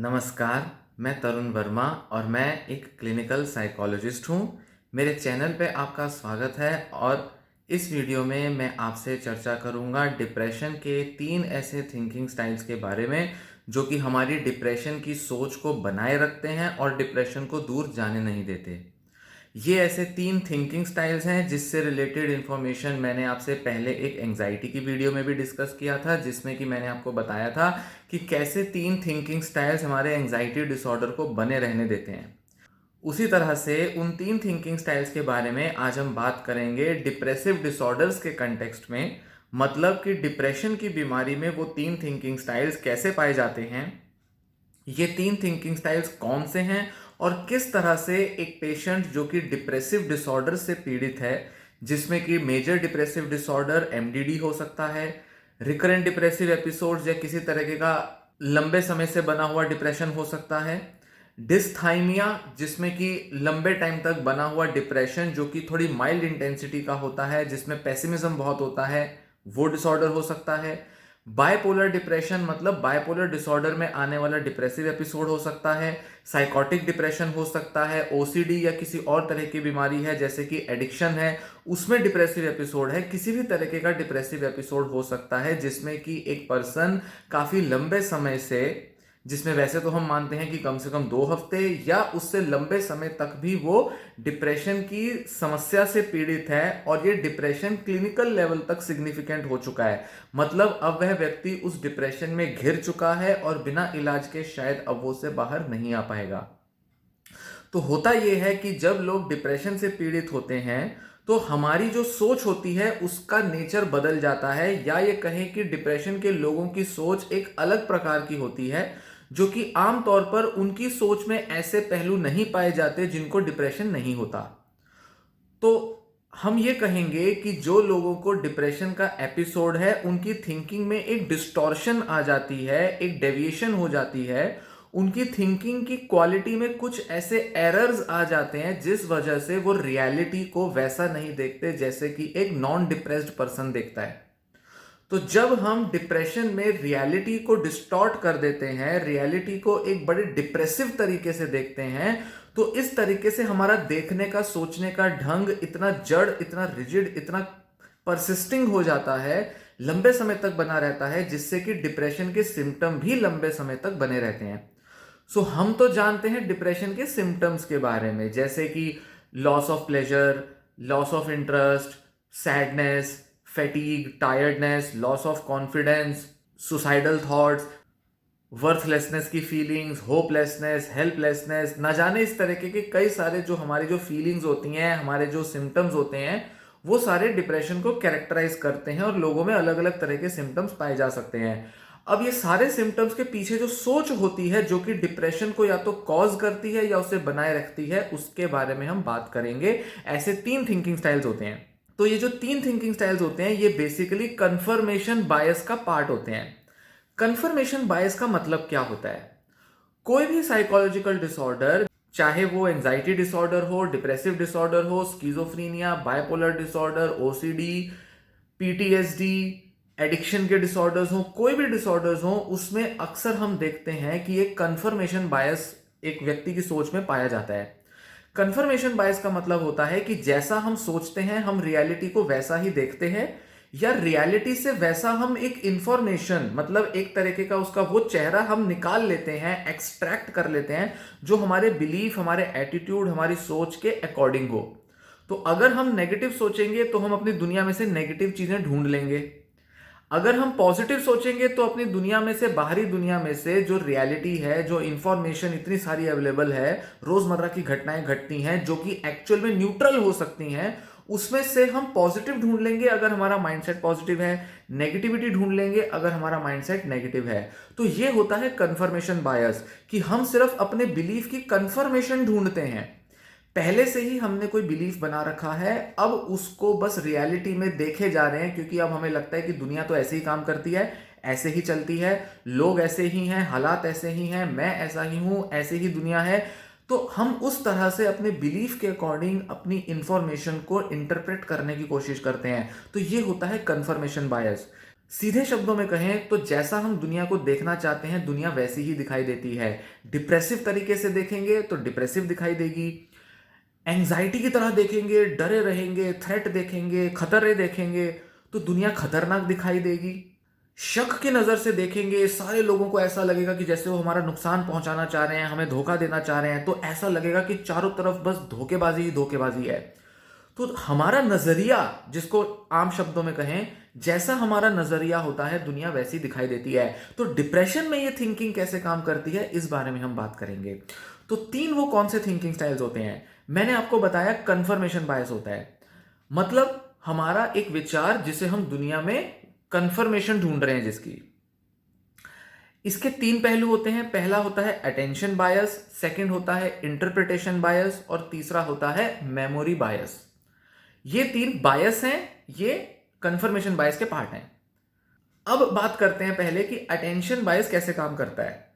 नमस्कार, मैं तरुण वर्मा और मैं एक क्लिनिकल साइकोलॉजिस्ट हूँ। मेरे चैनल पे आपका स्वागत है और इस वीडियो में मैं आपसे चर्चा करूँगा डिप्रेशन के 3 ऐसे थिंकिंग स्टाइल्स के बारे में जो कि हमारी डिप्रेशन की सोच को बनाए रखते हैं और डिप्रेशन को दूर जाने नहीं देते। ये ऐसे 3 थिंकिंग स्टाइल्स हैं जिससे रिलेटेड इन्फॉर्मेशन मैंने आपसे पहले एक एंग्जाइटी की वीडियो में भी डिस्कस किया था, जिसमें कि मैंने आपको बताया था कि कैसे 3 थिंकिंग स्टाइल्स हमारे एंग्जाइटी डिसऑर्डर को बने रहने देते हैं। उसी तरह से उन 3 थिंकिंग स्टाइल्स के बारे में आज हम बात करेंगे डिप्रेसिव डिसऑर्डर्स के कंटेक्स्ट में। मतलब कि डिप्रेशन की बीमारी में वो 3 थिंकिंग स्टाइल्स कैसे पाए जाते हैं, ये 3 थिंकिंग स्टाइल्स कौन से हैं और किस तरह से एक पेशेंट जो कि डिप्रेसिव डिसऑर्डर से पीड़ित है, जिसमें कि मेजर डिप्रेसिव डिसऑर्डर एमडीडी हो सकता है, रिकरेंट डिप्रेसिव एपिसोड्स या किसी तरीके का लंबे समय से बना हुआ डिप्रेशन हो सकता है, डिस्थाइमिया जिसमें कि लंबे टाइम तक बना हुआ डिप्रेशन जो कि थोड़ी माइल्ड इंटेंसिटी का होता है, जिसमें पेसिमिज्म बहुत होता है, वो डिसऑर्डर हो सकता है, बायपोलर डिप्रेशन मतलब बायपोलर डिसऑर्डर में आने वाला डिप्रेसिव एपिसोड हो सकता है, साइकोटिक डिप्रेशन हो सकता है, ओसीडी या किसी और तरह की बीमारी है जैसे कि एडिक्शन है उसमें डिप्रेसिव एपिसोड है, किसी भी तरीके का डिप्रेसिव एपिसोड हो सकता है जिसमें कि एक पर्सन काफी लंबे समय से, जिसमें वैसे तो हम मानते हैं कि कम से कम 2 हफ्ते या उससे लंबे समय तक भी वो डिप्रेशन की समस्या से पीड़ित है और ये डिप्रेशन क्लिनिकल लेवल तक सिग्निफिकेंट हो चुका है। मतलब अब वह व्यक्ति उस डिप्रेशन में घिर चुका है और बिना इलाज के शायद अब वो से बाहर नहीं आ पाएगा। तो होता यह है कि जब लोग डिप्रेशन से पीड़ित होते हैं तो हमारी जो सोच होती है उसका नेचर बदल जाता है, या ये कहें कि डिप्रेशन के लोगों की सोच एक अलग प्रकार की होती है जो कि आमतौर पर उनकी सोच में ऐसे पहलू नहीं पाए जाते जिनको डिप्रेशन नहीं होता। तो हम ये कहेंगे कि जो लोगों को डिप्रेशन का एपिसोड है उनकी थिंकिंग में एक डिस्टॉर्शन आ जाती है, एक डेविएशन हो जाती है, उनकी थिंकिंग की क्वालिटी में कुछ ऐसे एरर्स आ जाते हैं जिस वजह से वो रियलिटी को वैसा नहीं देखते जैसे कि एक नॉन डिप्रेस्ड पर्सन देखता है। तो जब हम डिप्रेशन में रियलिटी को डिस्टॉर्ट कर देते हैं, रियलिटी को एक बड़े डिप्रेसिव तरीके से देखते हैं, तो इस तरीके से हमारा देखने का, सोचने का ढंग इतना जड़, इतना रिजिड, इतना परसिस्टिंग हो जाता है, लंबे समय तक बना रहता है, जिससे कि डिप्रेशन के सिम्टम भी लंबे समय तक बने रहते हैं। सो हम तो जानते हैं डिप्रेशन के सिम्टम्स के बारे में, जैसे कि loss of pleasure, loss of interest, sadness, fatigue, tiredness, loss of confidence, suicidal thoughts, worthlessness की फीलिंग्स, होपलेसनेस, हेल्पलेसनेस, ना जाने इस तरीके के कई सारे जो हमारी जो फीलिंग्स होती हैं, हमारे जो सिम्टम्स होते हैं, वो सारे डिप्रेशन को कैरेक्टराइज करते हैं और लोगों में अलग अलग तरह के सिम्टम्स पाए जा सकते हैं। अब ये सारे सिम्टम्स के पीछे जो सोच होती है जो कि डिप्रेशन को या तो कॉज करती है या उसे बनाए रखती है, उसके बारे में हम बात करेंगे। ऐसे 3 थिंकिंग स्टाइल्स होते हैं। तो ये जो 3 थिंकिंग स्टाइल्स होते हैं ये बेसिकली कंफर्मेशन बायस का पार्ट होते हैं। कंफर्मेशन बायस का मतलब क्या होता है? कोई भी साइकोलॉजिकल डिसऑर्डर, चाहे वो एंजाइटी डिसऑर्डर हो, डिप्रेसिव डिसऑर्डर हो, schizophrenia, bipolar disorder, OCD, PTSD, addiction के डिसऑर्डर्स हो, कोई भी डिसऑर्डर्स हो, उसमें अक्सर हम देखते हैं कि एक कंफर्मेशन बायस एक व्यक्ति की सोच में पाया जाता है। कंफर्मेशन बायस का मतलब होता है कि जैसा हम सोचते हैं हम रियलिटी को वैसा ही देखते हैं, या रियलिटी से वैसा हम एक इंफॉर्मेशन, मतलब एक तरीके का उसका वो चेहरा हम निकाल लेते हैं, एक्सट्रैक्ट कर लेते हैं जो हमारे बिलीफ, हमारे एटीट्यूड, हमारी सोच के अकॉर्डिंग हो। तो अगर हम नेगेटिव सोचेंगे तो हम अपनी दुनिया में से नेगेटिव चीजें ढूंढ लेंगे। अगर हम पॉजिटिव सोचेंगे तो अपनी दुनिया में से, बाहरी दुनिया में से जो रियलिटी है, जो इंफॉर्मेशन इतनी सारी अवेलेबल है, रोजमर्रा की घटनाएं घटती हैं जो कि एक्चुअल में न्यूट्रल हो सकती हैं, उसमें से हम पॉजिटिव ढूंढ लेंगे अगर हमारा माइंडसेट पॉजिटिव है, नेगेटिविटी ढूंढ लेंगे अगर हमारा माइंडसेट नेगेटिव है। तो ये होता है कंफर्मेशन बायस, कि हम सिर्फ अपने बिलीफ की कंफर्मेशन ढूंढते हैं। पहले से ही हमने कोई बिलीफ बना रखा है, अब उसको बस रियलिटी में देखे जा रहे हैं, क्योंकि अब हमें लगता है कि दुनिया तो ऐसे ही काम करती है, ऐसे ही चलती है, लोग ऐसे ही हैं, हालात ऐसे ही हैं, मैं ऐसा ही हूं, ऐसे ही दुनिया है। तो हम उस तरह से अपने बिलीफ के अकॉर्डिंग अपनी इंफॉर्मेशन को इंटरप्रेट करने की कोशिश करते हैं। तो ये होता है कंफर्मेशन बायस। सीधे शब्दों में कहें तो जैसा हम दुनिया को देखना चाहते हैं दुनिया वैसी ही दिखाई देती है। डिप्रेसिव तरीके से देखेंगे तो डिप्रेसिव दिखाई देगी, एंजाइटी की तरह देखेंगे, डरे रहेंगे, थ्रेट देखेंगे, खतरे देखेंगे तो दुनिया खतरनाक दिखाई देगी। शक की नज़र से देखेंगे, सारे लोगों को ऐसा लगेगा कि जैसे वो हमारा नुकसान पहुंचाना चाह रहे हैं, हमें धोखा देना चाह रहे हैं, तो ऐसा लगेगा कि चारों तरफ बस धोखेबाजी ही धोखेबाजी है। तो हमारा नजरिया, जिसको आम शब्दों में कहें, जैसा हमारा नजरिया होता है दुनिया वैसी दिखाई देती है। तो डिप्रेशन में ये थिंकिंग कैसे काम करती है इस बारे में हम बात करेंगे। तो तीन वो कौन से थिंकिंग स्टाइल्स होते हैं? मैंने आपको बताया कंफर्मेशन बायस होता है, मतलब हमारा एक विचार जिसे हम दुनिया में कंफर्मेशन ढूंढ रहे हैं जिसकी। इसके तीन पहलू होते हैं। पहला होता है अटेंशन बायस, सेकंड होता है इंटरप्रिटेशन बायस और तीसरा होता है मेमोरी बायस। ये तीन बायस हैं, ये कंफर्मेशन बायस के पार्ट हैं। अब बात करते हैं पहले कि अटेंशन बायस कैसे काम करता है।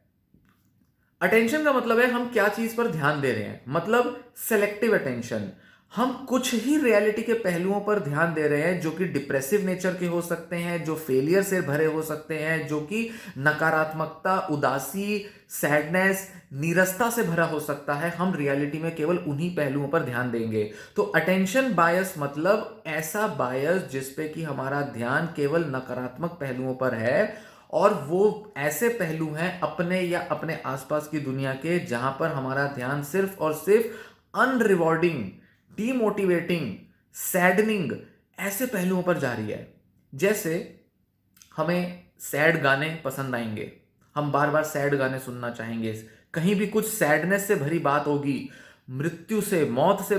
अटेंशन का मतलब है हम क्या चीज पर ध्यान दे रहे हैं, मतलब सेलेक्टिव अटेंशन। हम कुछ ही रियलिटी के पहलुओं पर ध्यान दे रहे हैं जो कि डिप्रेसिव नेचर के हो सकते हैं, जो फेलियर से भरे हो सकते हैं, जो कि नकारात्मकता, उदासी, सैडनेस, नीरसता से भरा हो सकता है। हम रियलिटी में केवल उन्हीं पहलुओं पर ध्यान देंगे। तो अटेंशन बायस मतलब ऐसा बायस जिस पे कि हमारा ध्यान केवल नकारात्मक पहलुओं पर है, और वो ऐसे पहलू हैं अपने या अपने आसपास की दुनिया के जहां पर हमारा ध्यान सिर्फ और सिर्फ अनरिवॉर्डिंग, डीमोटिवेटिंग, सैडनिंग ऐसे पहलुओं पर जा रही है। जैसे हमें सैड गाने पसंद आएंगे, हम बार बार सैड गाने सुनना चाहेंगे, कहीं भी कुछ सैडनेस से भरी बात होगी, मृत्यु से, मौत से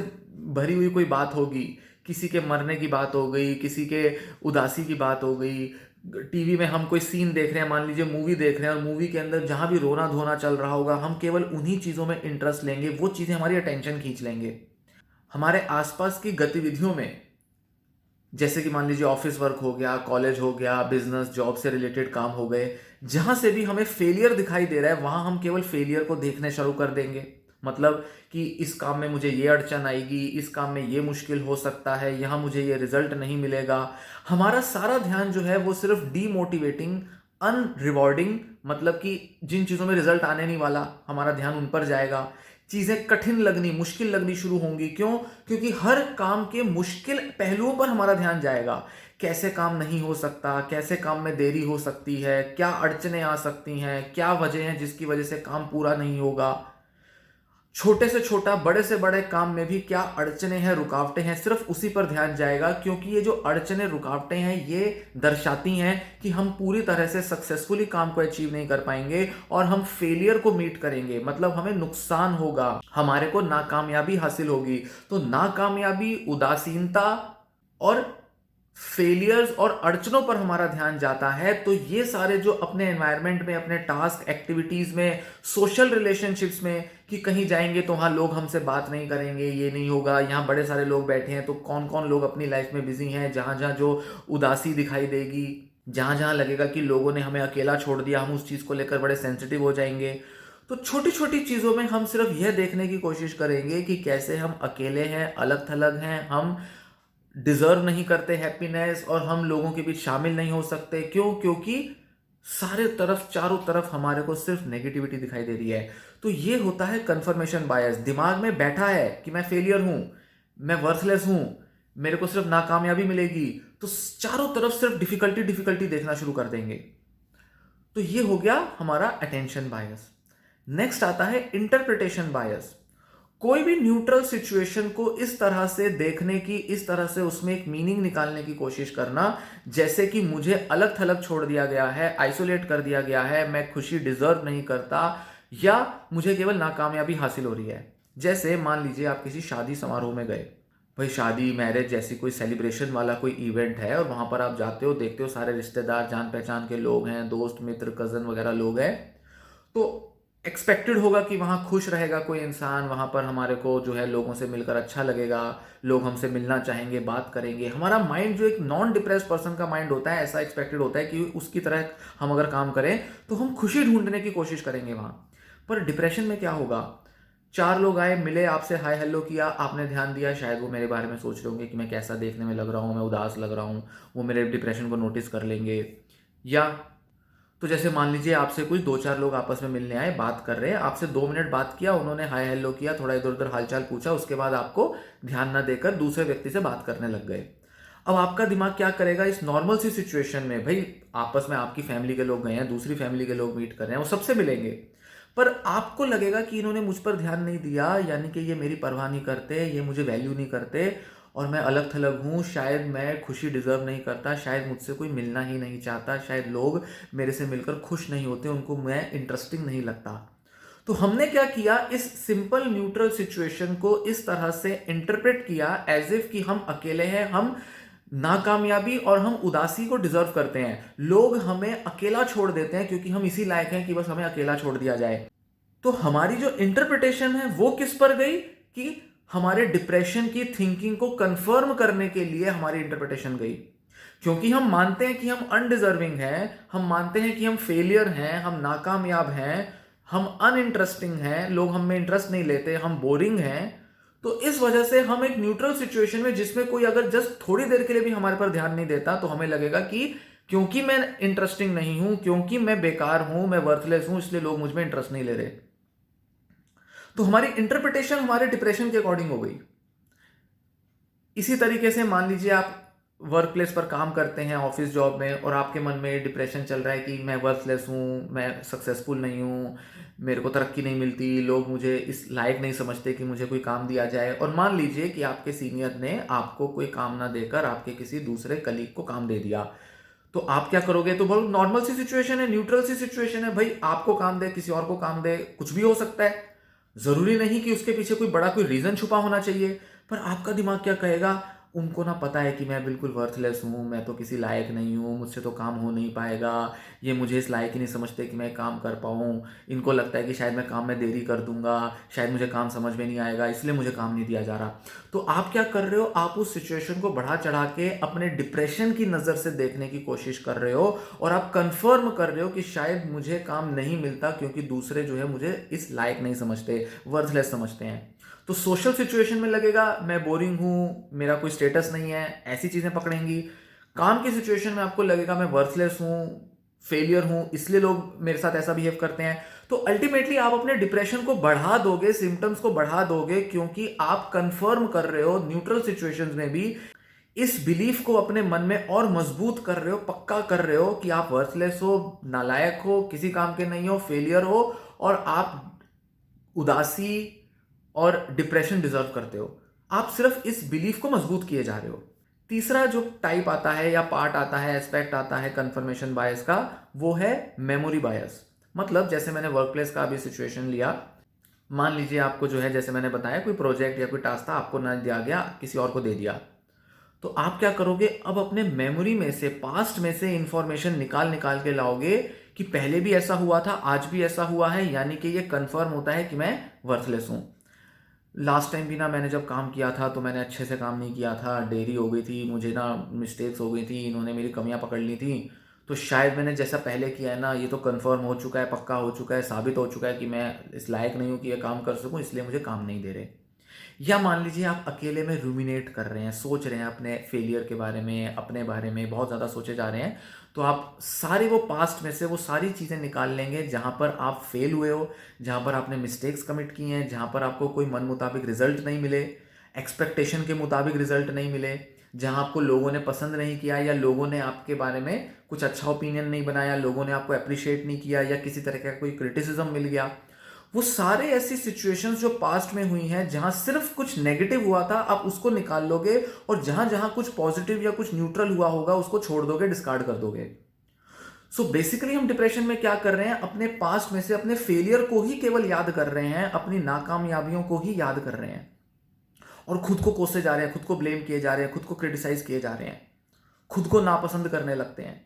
भरी हुई कोई बात होगी, किसी के मरने की बात हो गई, किसी के उदासी की बात हो गई, टीवी में हम कोई सीन देख रहे हैं, मान लीजिए मूवी देख रहे हैं, और मूवी के अंदर जहां भी रोना धोना चल रहा होगा, हम केवल उन्हीं चीजों में इंटरेस्ट लेंगे, वो चीजें हमारी अटेंशन खींच लेंगे। हमारे आसपास की गतिविधियों में, जैसे कि मान लीजिए ऑफिस वर्क हो गया, कॉलेज हो गया, बिजनेस, जॉब से रिलेटेड काम हो गए, जहां से भी हमें फेलियर दिखाई दे रहा है वहां हम केवल फेलियर को देखने शुरू कर देंगे। मतलब कि इस काम में मुझे ये अड़चन आएगी, इस काम में ये मुश्किल हो सकता है, यहां मुझे ये रिजल्ट नहीं मिलेगा। हमारा सारा ध्यान जो है वो सिर्फ डीमोटिवेटिंग, अनरिवॉर्डिंग, मतलब कि जिन चीज़ों में रिजल्ट आने नहीं वाला, हमारा ध्यान उन पर जाएगा। चीज़ें कठिन लगनी, मुश्किल लगनी शुरू होंगी। क्यों? क्योंकि हर काम के मुश्किल पहलुओं पर हमारा ध्यान जाएगा। कैसे काम नहीं हो सकता, कैसे काम में देरी हो सकती है, क्या अड़चनें आ सकती हैं, क्या वजह है जिसकी वजह से काम पूरा नहीं होगा, छोटे से छोटा, बड़े से बड़े काम में भी क्या अड़चनें हैं, रुकावटें हैं, सिर्फ उसी पर ध्यान जाएगा। क्योंकि ये जो अड़चनें, रुकावटें हैं, ये दर्शाती हैं कि हम पूरी तरह से सक्सेसफुली काम को अचीव नहीं कर पाएंगे और हम फेलियर को मीट करेंगे, मतलब हमें नुकसान होगा, हमारे को नाकामयाबी हासिल होगी। तो नाकामयाबी, उदासीनता और फेलियर्स और अड़चनों पर हमारा ध्यान जाता है। तो ये सारे जो अपने एनवायरनमेंट में, अपने टास्क, एक्टिविटीज में, सोशल रिलेशनशिप्स में, कि कहीं जाएंगे तो वहां लोग हमसे बात नहीं करेंगे, ये नहीं होगा, यहाँ बड़े सारे लोग बैठे हैं तो कौन कौन लोग अपनी लाइफ में बिजी हैं, जहां जहां जो उदासी दिखाई देगी, जहां जहां लगेगा कि लोगों ने हमें अकेला छोड़ दिया, हम उस चीज को लेकर बड़े सेंसिटिव हो जाएंगे। तो छोटी छोटी चीजों में हम सिर्फ यह देखने की कोशिश करेंगे कि कैसे हम अकेले हैं, अलग थलग हैं, हम डिजर्व नहीं करते हैप्पीनेस, और हम लोगों के बीच शामिल नहीं हो सकते। क्यों? क्योंकि सारे तरफ, चारों तरफ हमारे को सिर्फ नेगेटिविटी दिखाई दे रही है। तो ये होता है कंफर्मेशन बायस। दिमाग में बैठा है कि मैं फेलियर हूं, मैं वर्थलेस हूं, मेरे को सिर्फ नाकामयाबी मिलेगी, तो चारों तरफ सिर्फ डिफिकल्टी डिफिकल्टी देखना शुरू कर देंगे। तो ये हो गया हमारा अटेंशन बायस। नेक्स्ट आता है इंटरप्रिटेशन बायस। कोई भी न्यूट्रल सिचुएशन को इस तरह से देखने की, इस तरह से उसमें एक मीनिंग निकालने की कोशिश करना जैसे कि मुझे अलग थलग छोड़ दिया गया है, आइसोलेट कर दिया गया है, मैं खुशी डिजर्व नहीं करता, या मुझे केवल नाकामयाबी हासिल हो रही है। जैसे मान लीजिए आप किसी शादी समारोह में गए, भाई शादी, मैरिज जैसी कोई सेलिब्रेशन वाला कोई इवेंट है, और वहां पर आप जाते हो, देखते हो सारे रिश्तेदार, जान पहचान के लोग हैं, दोस्त मित्र, कजन वगैरह लोग हैं, तो एक्सपेक्टेड होगा कि वहाँ खुश रहेगा कोई इंसान, वहाँ पर हमारे को जो है लोगों से मिलकर अच्छा लगेगा, लोग हमसे मिलना चाहेंगे, बात करेंगे। हमारा माइंड जो एक नॉन डिप्रेस पर्सन का माइंड होता है, ऐसा एक्सपेक्टेड होता है कि उसकी तरह हम अगर काम करें तो हम खुशी ढूंढने की कोशिश करेंगे वहाँ। पर डिप्रेशन में क्या होगा? 4 लोग आए, मिले, आपसे हाय हेलो किया, आपने ध्यान दिया, शायद वो मेरे बारे में सोच रहे होंगे कि मैं कैसा देखने में लग रहा हूँ, मैं उदास लग रहा हूँ, वो मेरे डिप्रेशन को नोटिस कर लेंगे। या तो जैसे मान लीजिए आपसे कोई 2-4 लोग आपस में मिलने आए, बात कर रहे हैं, आपसे 2 मिनट बात किया, उन्होंने हाय हेलो किया, थोड़ा इधर-उधर हालचाल पूछा, उसके बाद आपको ध्यान ना देकर दूसरे व्यक्ति से बात करने लग गए। अब आपका दिमाग क्या करेगा इस नॉर्मल सी सिचुएशन में, भई आपस में आपकी फैमिली के लोग गए हैं, दूसरी फैमिली के लोग मीट कर रहे हैं, वो सबसे मिलेंगे। पर आपको लगेगा कि इन्होंने मुझ पर ध्यान नहीं दिया, यानी कि ये मेरी परवाह नहीं करते, ये मुझे वैल्यू नहीं करते और मैं अलग-थलग हूँ, शायद मैं खुशी डिज़र्व नहीं करता, शायद मुझसे कोई मिलना ही नहीं चाहता, शायद लोग मेरे से मिलकर खुश नहीं होते, उनको मैं इंटरेस्टिंग नहीं लगता। तो हमने क्या किया, इस सिंपल न्यूट्रल सिचुएशन को इस तरह से इंटरप्रेट किया एज़ इफ कि हम अकेले हैं, हम नाकामयाबी और हम उदासी को डिज़र्व करते हैं। लोग हमें अकेला छोड़ देते हैं क्योंकि हम इसी लायक हैं कि बस हमें अकेला छोड़ दिया जाए। तो हमारी जो इंटरप्रिटेशन है वो किस पर गई कि हमारे डिप्रेशन की थिंकिंग को कंफर्म करने के लिए हमारी इंटरप्रिटेशन गई। क्योंकि हम मानते हैं कि हम अनडिजर्विंग हैं, हम मानते हैं कि हम फेलियर हैं, हम नाकामयाब हैं, हम अनइंटरेस्टिंग हैं, लोग हम में इंटरेस्ट नहीं लेते, हम बोरिंग हैं। तो इस वजह से हम एक न्यूट्रल सिचुएशन में जिसमें कोई अगर जस्ट थोड़ी देर के लिए भी हमारे पर ध्यान नहीं देता तो हमें लगेगा कि क्योंकि मैं इंटरेस्टिंग नहीं हूं, क्योंकि मैं बेकार हूं, मैं वर्थलेस हूं, इसलिए लोग मुझ में इंटरेस्ट नहीं ले रहे। तो हमारी इंटरप्रिटेशन हमारे डिप्रेशन के अकॉर्डिंग हो गई। इसी तरीके से मान लीजिए आप वर्क प्लेस पर काम करते हैं ऑफिस जॉब में और आपके मन में डिप्रेशन चल रहा है कि मैं वर्थलेस हूँ, मैं सक्सेसफुल नहीं हूँ, मेरे को तरक्की नहीं मिलती, लोग मुझे इस लायक नहीं समझते कि मुझे कोई काम दिया जाए। और मान लीजिए कि आपके सीनियर ने आपको कोई काम ना देकर आपके किसी दूसरे कलीग को काम दे दिया, तो आप क्या करोगे? तो बहुत नॉर्मल सी सिचुएशन है, न्यूट्रल सी सिचुएशन है, भाई आपको काम दे, किसी और को काम दे, कुछ भी हो सकता है। जरूरी नहीं कि उसके पीछे कोई बड़ा कोई रीजन छुपा होना चाहिए। पर आपका दिमाग क्या कहेगा, उनको ना पता है कि मैं बिल्कुल वर्थलेस हूँ, मैं तो किसी लायक नहीं हूँ, मुझसे तो काम हो नहीं पाएगा, ये मुझे इस लायक ही नहीं समझते कि मैं काम कर पाऊँ, इनको लगता है कि शायद मैं काम में देरी कर दूंगा, शायद मुझे काम समझ में नहीं आएगा, इसलिए मुझे काम नहीं दिया जा रहा। तो आप क्या कर रहे हो, आप उस सिचुएशन को बढ़ा चढ़ा के अपने डिप्रेशन की नज़र से देखने की कोशिश कर रहे हो और आप कंफर्म कर रहे हो कि शायद मुझे काम नहीं मिलता क्योंकि दूसरे जो है मुझे इस लायक नहीं समझते, वर्थलेस समझते हैं। तो सोशल सिचुएशन में लगेगा मैं बोरिंग हूँ, मेरा कोई स्टेटस नहीं है, ऐसी चीज़ें पकड़ेंगी। काम की सिचुएशन में आपको लगेगा मैं वर्थलेस हूँ, फेलियर हूँ, इसलिए लोग मेरे साथ ऐसा बिहेव करते हैं। तो अल्टीमेटली आप अपने डिप्रेशन को बढ़ा दोगे, सिम्टम्स को बढ़ा दोगे, क्योंकि आप कंफर्म कर रहे हो न्यूट्रल सिचुएशंस में भी इस बिलीफ को अपने मन में और मजबूत कर रहे हो, पक्का कर रहे हो कि आप वर्थलेस हो, नालायक हो, किसी काम के नहीं हो, फेलियर हो और आप उदासी और डिप्रेशन डिजर्व करते हो। आप सिर्फ इस बिलीफ को मजबूत किए जा रहे हो। तीसरा जो टाइप आता है या पार्ट आता है, एस्पेक्ट आता है कंफर्मेशन बायस का, वो है मेमोरी बायस। मतलब जैसे मैंने वर्क प्लेस का अभी सिचुएशन लिया, मान लीजिए आपको जो है जैसे मैंने बताया कोई प्रोजेक्ट या कोई टास्क था, आपको ना दिया गया, किसी और को दे दिया। तो आप क्या करोगे, अब अपने मेमोरी में से, पास्ट में से इंफॉर्मेशन निकाल निकाल के लाओगे कि पहले भी ऐसा हुआ था, आज भी ऐसा हुआ है, यानी कि ये कंफर्म होता है कि मैं वर्थलेस हूं। लास्ट टाइम भी ना मैंने जब काम किया था तो मैंने अच्छे से काम नहीं किया था, देरी हो गई थी, मुझे ना मिस्टेक्स हो गई थी, इन्होंने मेरी कमियां पकड़ ली थी। तो शायद मैंने जैसा पहले किया है ना, ये तो कंफर्म हो चुका है, पक्का हो चुका है, साबित हो चुका है कि मैं इस लायक नहीं हूँ कि ये काम कर सकूँ, इसलिए मुझे काम नहीं दे रहे। या मान लीजिए आप अकेले में रूमिनेट कर रहे हैं, सोच रहे हैं अपने फेलियर के बारे में, अपने बारे में बहुत ज़्यादा सोचे जा रहे हैं। तो आप सारे वो पास्ट में से वो सारी चीज़ें निकाल लेंगे जहाँ पर आप फेल हुए हो, जहाँ पर आपने मिस्टेक्स कमिट की हैं, जहाँ पर आपको कोई मन मुताबिक रिजल्ट नहीं मिले, एक्सपेक्टेशन के मुताबिक रिजल्ट नहीं मिले, जहाँ आपको लोगों ने पसंद नहीं किया या लोगों ने आपके बारे में कुछ अच्छा ओपिनियन नहीं बनाया, लोगों ने आपको अप्रिशिएट नहीं किया या किसी तरह का कोई क्रिटिसिज्म मिल गया। वो सारे ऐसी सिचुएशंस जो पास्ट में हुई हैं जहां सिर्फ कुछ नेगेटिव हुआ था, आप उसको निकाल लोगे और जहां जहां कुछ पॉजिटिव या कुछ न्यूट्रल हुआ होगा उसको छोड़ दोगे, डिस्कार्ड कर दोगे। सो बेसिकली हम डिप्रेशन में क्या कर रहे हैं, अपने पास्ट में से अपने फेलियर को ही केवल याद कर रहे हैं, अपनी नाकामयाबियों को ही याद कर रहे हैं और खुद को कोसे जा रहे हैं, खुद को ब्लेम किए जा रहे हैं, खुद को क्रिटिसाइज किए जा रहे हैं, खुद को नापसंद करने लगते हैं।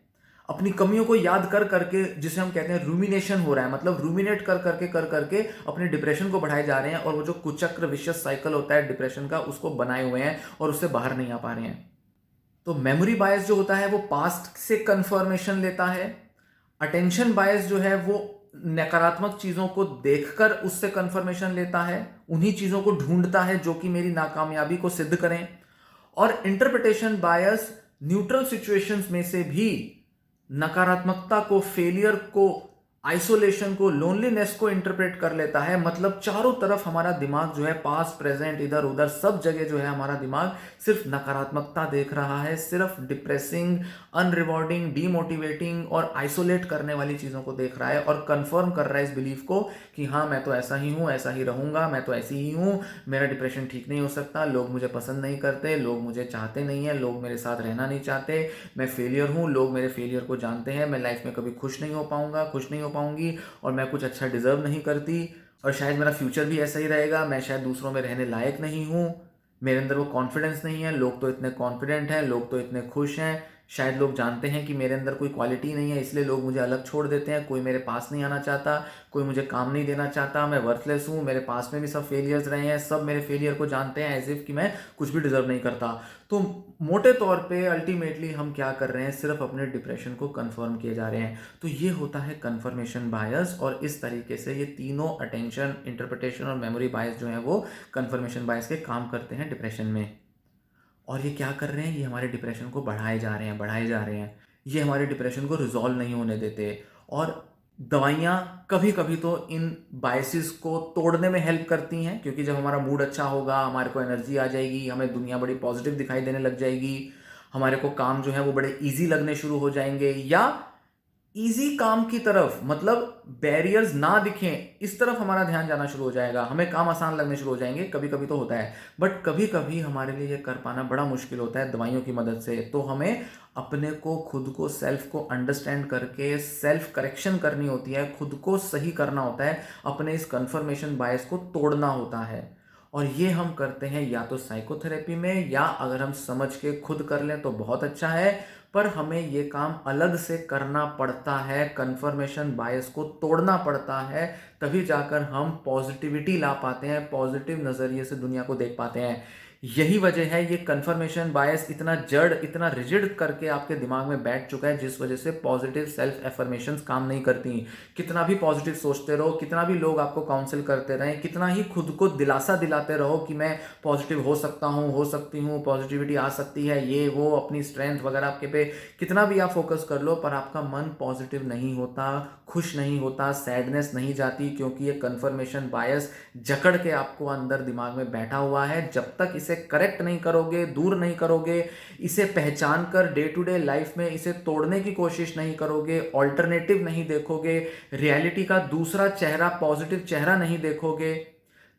अपनी कमियों को याद कर करके, जिसे हम कहते हैं रूमिनेशन हो रहा है, मतलब रूमिनेट कर करके अपने डिप्रेशन को बढ़ाए जा रहे हैं और वो जो कुचक्र विशियस साइकिल होता है डिप्रेशन का, उसको बनाए हुए हैं और उससे बाहर नहीं आ पा रहे हैं। तो मेमोरी बायस जो होता है वो पास्ट से कंफर्मेशन लेता है। अटेंशन बायस जो है वो नकारात्मक चीज़ों को देखकर उससे कन्फर्मेशन लेता है, उन्हीं चीज़ों को ढूंढता है जो कि मेरी नाकामयाबी को सिद्ध करें। और इंटरप्रिटेशन बायस न्यूट्रल सिचुएशंस में से भी नकारात्मकता को, फेलियर को, आइसोलेशन को, लोनलीनेस को इंटरप्रेट कर लेता है। मतलब चारों तरफ हमारा दिमाग जो है, पास्ट प्रेजेंट इधर उधर सब जगह जो है हमारा दिमाग सिर्फ नकारात्मकता देख रहा है, सिर्फ डिप्रेसिंग, अनरिवॉर्डिंग, डीमोटिवेटिंग और आइसोलेट करने वाली चीज़ों को देख रहा है और कंफर्म कर रहा है इस बिलीफ को कि हाँ मैं तो ऐसा ही हूँ, ऐसा ही रहूँगा, मैं तो ऐसी ही हूँ, मेरा डिप्रेशन ठीक नहीं हो सकता, लोग मुझे पसंद नहीं करते, लोग मुझे चाहते नहीं हैं, लोग मेरे साथ रहना नहीं चाहते, मैं फेलियर हूँ, लोग मेरे फेलियर को जानते हैं, मैं लाइफ में कभी खुश नहीं हो पाऊंगा, खुश नहीं हो पाऊंगी और मैं कुछ अच्छा डिजर्व नहीं करती और शायद मेरा फ्यूचर भी ऐसा ही रहेगा, मैं शायद दूसरों में रहने लायक नहीं हूँ, मेरे अंदर वो कॉन्फिडेंस नहीं है, लोग तो इतने कॉन्फिडेंट हैं, लोग तो इतने खुश हैं, शायद लोग जानते हैं कि मेरे अंदर कोई क्वालिटी नहीं है इसलिए लोग मुझे अलग छोड़ देते हैं, कोई मेरे पास नहीं आना चाहता, कोई मुझे काम नहीं देना चाहता, मैं वर्थलेस हूँ, मेरे पास में भी सब फेलियर्स रहे हैं, सब मेरे फेलियर को जानते हैं एज इफ कि मैं कुछ भी डिजर्व नहीं करता। तो मोटे तौर पे अल्टीमेटली हम क्या कर रहे हैं, सिर्फ अपने डिप्रेशन को कंफर्म किए जा रहे हैं। तो ये होता है कंफर्मेशन बायस और इस तरीके से ये तीनों अटेंशन, इंटरप्रिटेशन और मेमोरी बायस जो है वो कंफर्मेशन बायस के काम करते हैं डिप्रेशन में। और ये क्या कर रहे हैं, ये हमारे डिप्रेशन को बढ़ाए जा रहे हैं, बढ़ाए जा रहे हैं, ये हमारे डिप्रेशन को रिजॉल्व नहीं होने देते। और दवाइयाँ कभी कभी तो इन बायसेस को तोड़ने में हेल्प करती हैं, क्योंकि जब हमारा मूड अच्छा होगा, हमारे को एनर्जी आ जाएगी, हमें दुनिया बड़ी पॉजिटिव दिखाई देने लग जाएगी, हमारे को काम जो है वो बड़े ईजी लगने शुरू हो जाएंगे, या इजी काम की तरफ, मतलब बैरियर्स ना दिखें इस तरफ हमारा ध्यान जाना शुरू हो जाएगा, हमें काम आसान लगने शुरू हो जाएंगे। कभी कभी तो होता है, बट कभी कभी हमारे लिए ये कर पाना बड़ा मुश्किल होता है दवाइयों की मदद से। तो हमें अपने को, खुद को, सेल्फ को अंडरस्टैंड करके सेल्फ करेक्शन करनी होती है, खुद को सही करना होता है, अपने इस कंफर्मेशन बायस को तोड़ना होता है। और ये हम करते हैं या तो साइकोथेरेपी में, या अगर हम समझ के खुद कर लें तो बहुत अच्छा है, पर हमें ये काम अलग से करना पड़ता है, कंफर्मेशन बायस को तोड़ना पड़ता है, तभी जाकर हम पॉजिटिविटी ला पाते हैं, पॉजिटिव नज़रिए से दुनिया को देख पाते हैं। यही वजह है ये कंफर्मेशन बायस इतना जड़, इतना रिजिड करके आपके दिमाग में बैठ चुका है, जिस वजह से पॉजिटिव सेल्फ एफर्मेशंस काम नहीं करती। कितना भी पॉजिटिव सोचते रहो, कितना भी लोग आपको काउंसिल करते रहें, कितना ही खुद को दिलासा दिलाते रहो कि मैं पॉजिटिव हो सकता हूँ, हो सकती हूँ, पॉजिटिविटी आ सकती है, ये वो, अपनी स्ट्रेंथ वगैरह आपके पे कितना भी आप फोकस कर लो, पर आपका मन पॉजिटिव नहीं होता, खुश नहीं होता, सैडनेस नहीं जाती, क्योंकि ये कंफर्मेशन बायस जकड़ के आपको अंदर दिमाग में बैठा हुआ है। जब तक इसे करेक्ट नहीं करोगे, दूर नहीं करोगे, इसे पहचान कर डे टू डे लाइफ में इसे तोड़ने की कोशिश नहीं करोगे, ऑल्टरनेटिव नहीं देखोगे, रियलिटी का दूसरा चेहरा, पॉजिटिव चेहरा नहीं देखोगे,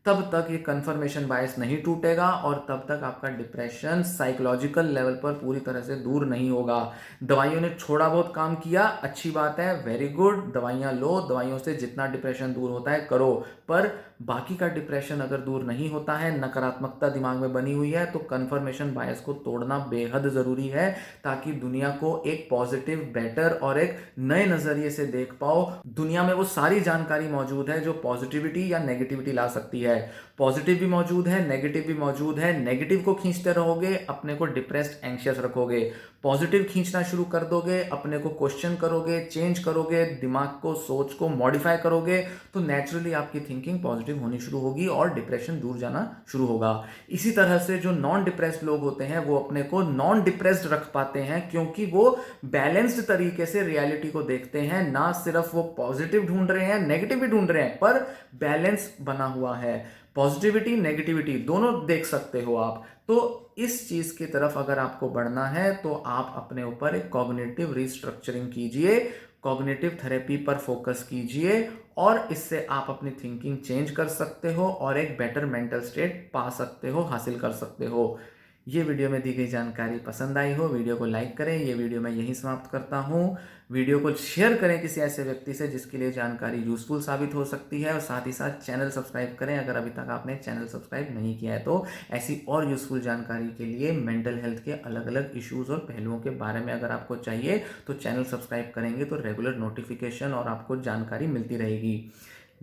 तब तक ये कंफर्मेशन बायस नहीं टूटेगा और तब तक आपका डिप्रेशन साइकोलॉजिकल लेवल पर पूरी तरह से दूर नहीं होगा। दवाइयों ने थोड़ा बहुत काम किया, अच्छी बात है, वेरी गुड, दवाइयाँ लो, दवाइयों से जितना डिप्रेशन दूर होता है करो, पर बाकी का डिप्रेशन अगर दूर नहीं होता है, नकारात्मकता दिमाग में बनी हुई है, तो कंफर्मेशन बायस को तोड़ना बेहद ज़रूरी है, ताकि दुनिया को एक पॉजिटिव, बेटर और एक नए नज़रिए से देख पाओ। दुनिया में वो सारी जानकारी मौजूद है जो पॉजिटिविटी या नेगेटिविटी ला सकती है। पॉजिटिव भी मौजूद है, नेगेटिव भी मौजूद है। नेगेटिव को खींचते रहोगे, अपने को डिप्रेस्ड, एंग्शियस रखोगे। पॉजिटिव खींचना शुरू कर दोगे, अपने को क्वेश्चन करोगे, चेंज करोगे, दिमाग को, सोच को मॉडिफाई करोगे, तो नेचुरली आपकी थिंकिंग पॉजिटिव होनी शुरू होगी और डिप्रेशन दूर जाना शुरू होगा। इसी तरह से जो नॉन डिप्रेस्ड लोग होते हैं वो अपने को नॉन डिप्रेस्ड रख पाते हैं, क्योंकि वो बैलेंस्ड तरीके से रियलिटी को देखते हैं, ना सिर्फ वो पॉजिटिव ढूंढ रहे हैं, नेगेटिव भी ढूंढ रहे हैं, पर बैलेंस बना हुआ है। पॉजिटिविटी, नेगेटिविटी दोनों देख सकते हो आप। तो इस चीज की तरफ अगर आपको बढ़ना है तो आप अपने ऊपर एक कॉग्निटिव रिस्ट्रक्चरिंग कीजिए, कॉग्निटिव थेरेपी पर फोकस कीजिए, और इससे आप अपनी थिंकिंग चेंज कर सकते हो और एक बेटर मेंटल स्टेट पा सकते हो, हासिल कर सकते हो। ये वीडियो में दी गई जानकारी पसंद आई हो, वीडियो को लाइक करें। ये वीडियो मैं यहीं समाप्त करता हूँ। वीडियो को शेयर करें किसी ऐसे व्यक्ति से जिसके लिए जानकारी यूजफुल साबित हो सकती है, और साथ ही साथ चैनल सब्सक्राइब करें अगर अभी तक आपने चैनल सब्सक्राइब नहीं किया है तो। ऐसी और यूजफुल जानकारी के लिए मेंटल हेल्थ के अलग अलग इश्यूज और पहलुओं के बारे में अगर आपको चाहिए तो चैनल सब्सक्राइब करेंगे तो रेगुलर नोटिफिकेशन और आपको जानकारी मिलती रहेगी।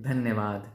धन्यवाद।